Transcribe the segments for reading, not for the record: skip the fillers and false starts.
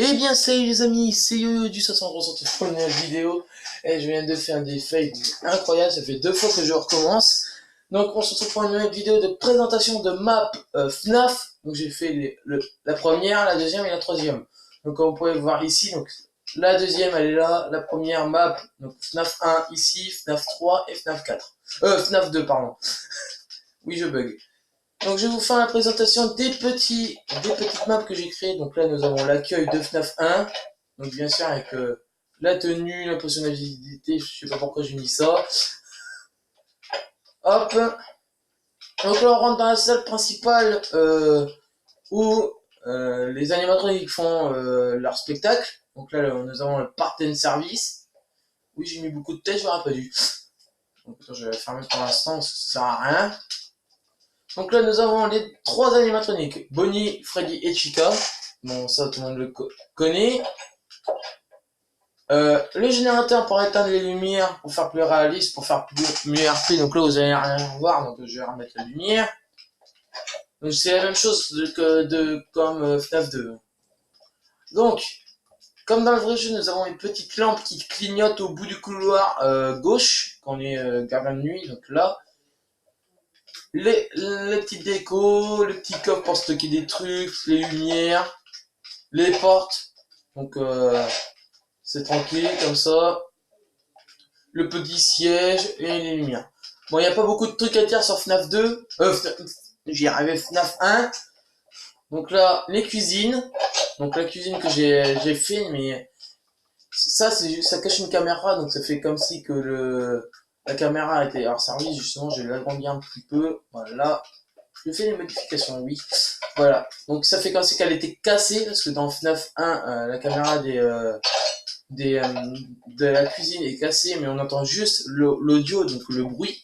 Eh bien salut les amis, c'est YoYo du 530 pour une nouvelle vidéo. Et je viens de faire des fails incroyables, ça fait 2 fois que je recommence. Donc on se retrouve pour une nouvelle vidéo de présentation de map FNAF. Donc j'ai fait la première, la deuxième et la troisième. Donc comme vous pouvez voir ici, donc la deuxième elle est là, la première map, donc FNAF 1 ici, FNAF 3 et FNAF 4. FNAF 2 pardon. Oui je bug. Donc je vais vous faire la présentation des petites maps que j'ai créées. Donc là nous avons l'accueil de FNAF 1. Donc bien sûr avec la tenue, l'impression d'invisibilité, je sais pas pourquoi j'ai mis ça. Hop. Donc là on rentre dans la salle principale où les animatroniques font leur spectacle. Donc là nous avons le Parten Service. Oui j'ai mis beaucoup de tête, j'aurais pas dû. Donc attends, je vais la fermer pour l'instant parce que ça sert à rien. Donc là, nous avons les 3 animatroniques, Bonnie, Freddy et Chica. Bon, ça, tout le monde le connaît. Le générateur pour éteindre les lumières, pour faire plus réaliste, pour faire mieux RP. Donc là, vous allez rien voir, donc je vais remettre la lumière. Donc c'est la même chose comme FNAF 2. Donc, comme dans le vrai jeu, nous avons une petite lampe qui clignote au bout du couloir gauche, quand on est gardien de nuit. Donc là, les petites décos, le petit coffre pour stocker des trucs, les lumières, les portes. Donc c'est tranquille comme ça. Le petit siège et les lumières. Bon, il n'y a pas beaucoup de trucs à dire sur FNAF 2. J'y arrivais FNAF 1. Donc là, les cuisines. Donc la cuisine que j'ai fait, mais ça ça cache une caméra, donc ça fait comme si que la caméra était hors service. Justement, je vais l'agrandi un petit peu. Voilà. Je fais les modifications, oui. Voilà. Donc ça fait comme si qu'elle était cassée, parce que dans FNAF 1, la caméra de la cuisine est cassée, mais on entend juste l'audio, donc le bruit.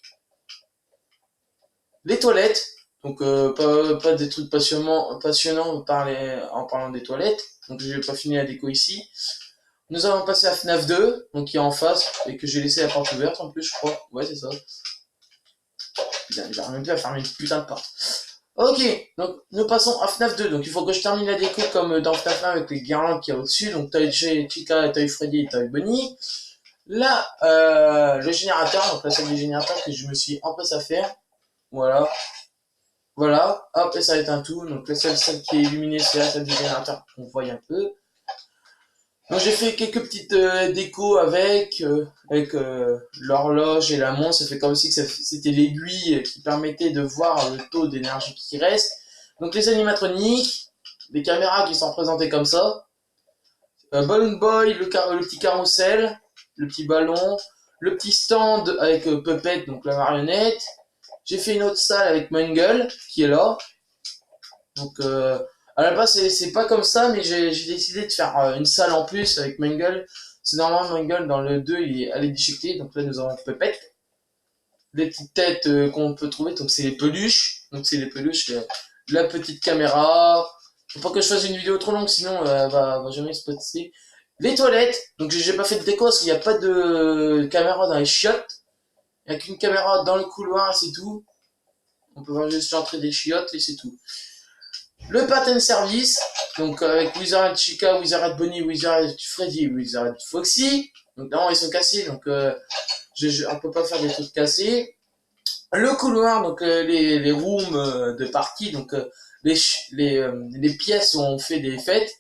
Les toilettes, donc pas des trucs passionnants en parlant des toilettes. Donc je vais pas finir la déco ici. Nous allons passer à FNAF 2, donc qui est en face, et que j'ai laissé la porte ouverte en plus, je crois. Ouais, c'est ça. Putain, j'arrive même plus à fermer une putain de porte. Ok, donc nous passons à FNAF 2. Donc il faut que je termine la déco comme dans FNAF 1 avec les guirlandes qu'il y a au-dessus. Donc t'as eu Chica, t'as eu Freddy et t'as eu Bonnie. Là, le générateur, donc la salle du générateur que je me suis empressé à faire. Voilà. Voilà. Hop, et ça éteint tout. Donc la seule salle qui est illuminée, c'est la salle du générateur qu'on voit un peu. Donc j'ai fait quelques petites décos avec l'horloge et la montre. Ça fait comme si que c'était l'aiguille qui permettait de voir le taux d'énergie qui reste. Donc les animatroniques, les caméras qui sont représentées comme ça, Balloon Boy, le petit carrousel, le petit ballon, le petit stand avec Puppet, donc la marionnette. J'ai fait une autre salle avec Mangle qui est là. Donc à la base c'est pas comme ça, mais j'ai décidé de faire une salle en plus avec Mangle. C'est normalement Mangle dans le 2 il est allé déchiqueter, donc là nous avons Puppet. Les petites têtes qu'on peut trouver, donc c'est les peluches. Donc c'est les peluches, la petite caméra. Faut pas que je fasse une vidéo trop longue, sinon va jamais se passer. Les toilettes, donc j'ai pas fait de déco parce qu'il n'y a pas de caméra dans les chiottes. Il n'y a qu'une caméra dans le couloir, c'est tout. On peut voir juste l'entrée des chiottes et c'est tout. Le pattern service, donc avec Wizard Chica, Wizard Bonnie, Wizard Freddy, Wizard Foxy. Donc non, ils sont cassés, donc on peut pas faire des trucs cassés. Le couloir, donc les rooms de partie, donc les pièces où on fait des fêtes.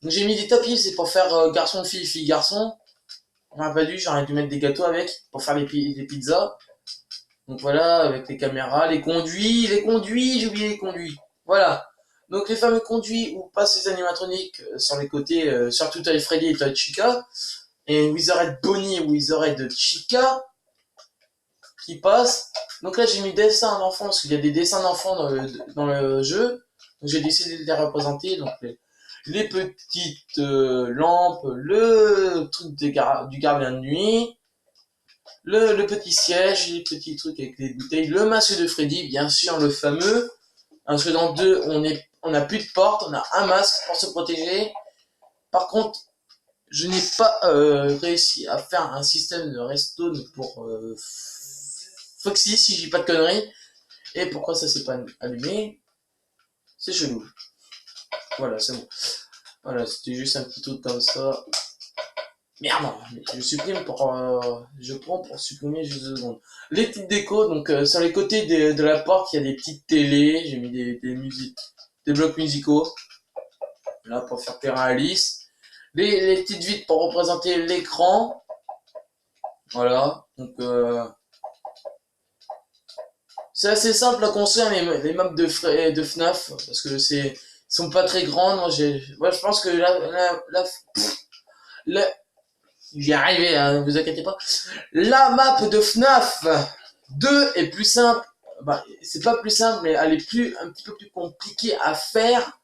Donc j'ai mis des tapis, c'est pour faire garçon, fille, fille, garçon. On n'a pas dû, j'aurais dû mettre des gâteaux avec pour faire les pizzas. Donc voilà, avec les caméras, les conduits, j'ai oublié les conduits. Voilà. Donc les fameux conduits où passent les animatroniques sur les côtés, surtout Toy Freddy et Toy Chica. Et Wizard Bonnie et Wizard Chica qui passent. Donc là j'ai mis dessins d'enfants parce qu'il y a des dessins d'enfants dans le jeu. Donc j'ai décidé de les représenter. Donc les petites lampes, le truc du gardien de nuit. Le petit siège, les petits trucs avec les bouteilles, le masque de Freddy, bien sûr, le fameux. Parce que dans le 2, on n'a plus de porte, on a un masque pour se protéger. Par contre, je n'ai pas réussi à faire un système de redstone pour Foxy, si je dis pas de conneries. Et pourquoi ça s'est pas allumé? C'est chelou. Voilà, c'est bon. Voilà, c'était juste un petit truc comme ça. Merde, je supprime pour, je prends pour supprimer juste 2 secondes. Les petites décos, donc sur les côtés de la porte, il y a des petites télés, j'ai mis des musiques, des blocs musicaux, là pour faire plaisir à Alice. Les petites vitres pour représenter l'écran, voilà. Donc c'est assez simple à construire les maps de FNAF parce que sont pas très grandes. Moi je pense que la j'y arrivé, hein, vous inquiétez pas. La map de FNAF 2 est plus simple. Bah, c'est pas plus simple, mais elle est un petit peu plus compliquée à faire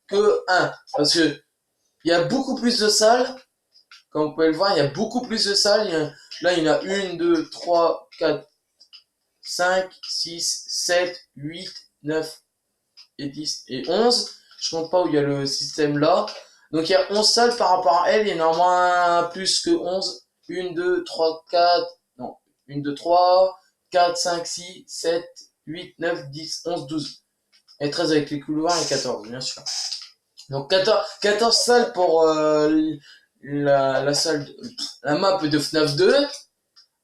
que 1. Parce que il y a beaucoup plus de salles. Comme vous pouvez le voir, il y a beaucoup plus de salles. Là, il y en a 1, 2, 3, 4, 5, 6, 7, 8, 9 et 10 et 11. Je compte pas où il y a le système là. Donc il y a 11 salles par rapport à elle, il y en a moins plus que 11. 1, 2, 3, 4, non, 1, 2, 3, 4, 5, 6, 7, 8, 9, 10, 11, 12. Et 13 avec les couloirs et 14, bien sûr. Donc 14 salles pour la salle, la map de FNAF 2.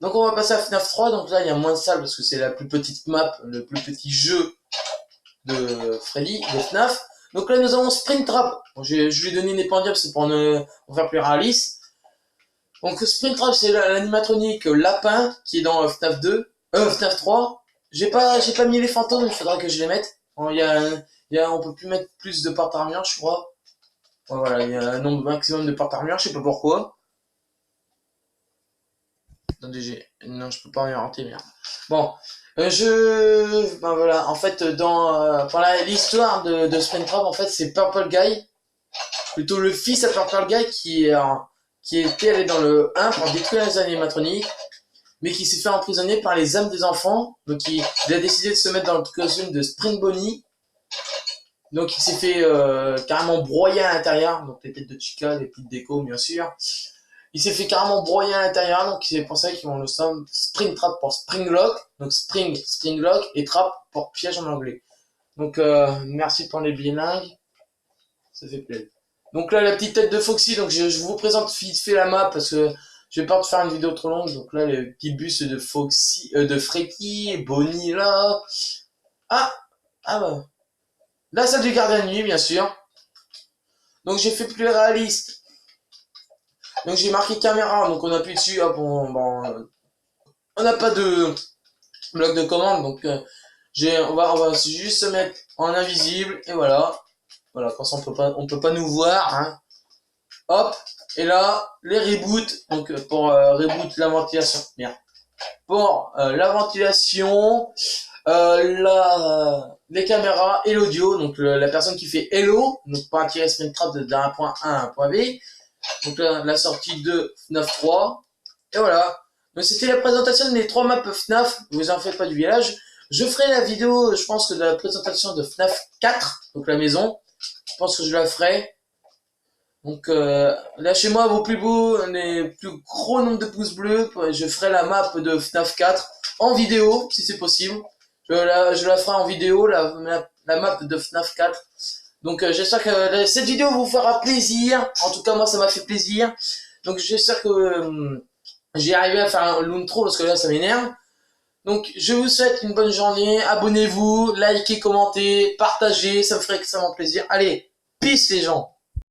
Donc on va passer à FNAF 3, donc là il y a moins de salles parce que c'est la plus petite map, le plus petit jeu de Freddy, de FNAF. Donc là nous avons Springtrap. Bon, je lui ai donné une épingle, c'est pour faire plaisir à Alice. Donc Springtrap c'est l'animatronique lapin qui est dans FNAF 2, FNAF 3. J'ai pas mis les fantômes, il faudra que je les mette. Bon, on peut plus mettre plus de porte-armure, je crois. Ouais, voilà, il y a un nombre maximum de porte-armure, je sais pas pourquoi. Attendez, non, je peux pas m'inventer, merde. Bon, ben voilà, en fait, pour l'histoire de Springtrap, en fait, c'est Purple Guy, plutôt le fils à Purple Guy qui était allé dans le 1 pour détruire les animatroniques, mais qui s'est fait emprisonner par les âmes des enfants. Donc il a décidé de se mettre dans le costume de Spring Bonnie. Donc il s'est fait carrément broyer à l'intérieur. Donc les têtes de Chica, les petites décos bien sûr. Il s'est fait carrément broyer à l'intérieur. Donc c'est pour ça qu'ils vont le somme Springtrap pour Springlock. Donc Springlock et Trap pour piège en anglais. Donc merci pour les bilingues. Ça fait plaisir. Donc là la petite tête de Foxy. Donc je vous présente vite fait la map parce que je vais pas te faire une vidéo trop longue. Donc là les petits bus de Foxy, de Freaky, Bonnie là. Ah bah. La salle du gardien de nuit, bien sûr. Donc j'ai fait plus réaliste. Donc j'ai marqué caméra, donc on appuie dessus, hop, on n'a pas de bloc de commande, donc on va juste se mettre en invisible, et voilà. Voilà, comme ça on peut pas nous voir, hein. Hop, et là, les reboots, donc pour reboot la ventilation, merde. Pour la ventilation, les caméras et l'audio, donc la personne qui fait Hello, donc pour attirer Springtrap d'un point A à un point B, donc la sortie de FNAF 3, et voilà. Donc c'était la présentation des 3 maps FNAF, vous en faites pas du village. Je ferai la vidéo, je pense que de la présentation de FNAF 4, donc la maison, je pense que je la ferai. Donc lâchez-moi les plus gros nombres de pouces bleus, je ferai la map de FNAF 4 en vidéo, si c'est possible. Je la ferai en vidéo, la map de FNAF 4. Donc j'espère que cette vidéo vous fera plaisir. En tout cas moi ça m'a fait plaisir. Donc j'espère que j'ai arrivé à faire un l'intro parce que là ça m'énerve. Donc je vous souhaite une bonne journée. Abonnez-vous, likez, commentez, partagez, ça me ferait extrêmement plaisir. Allez, peace les gens.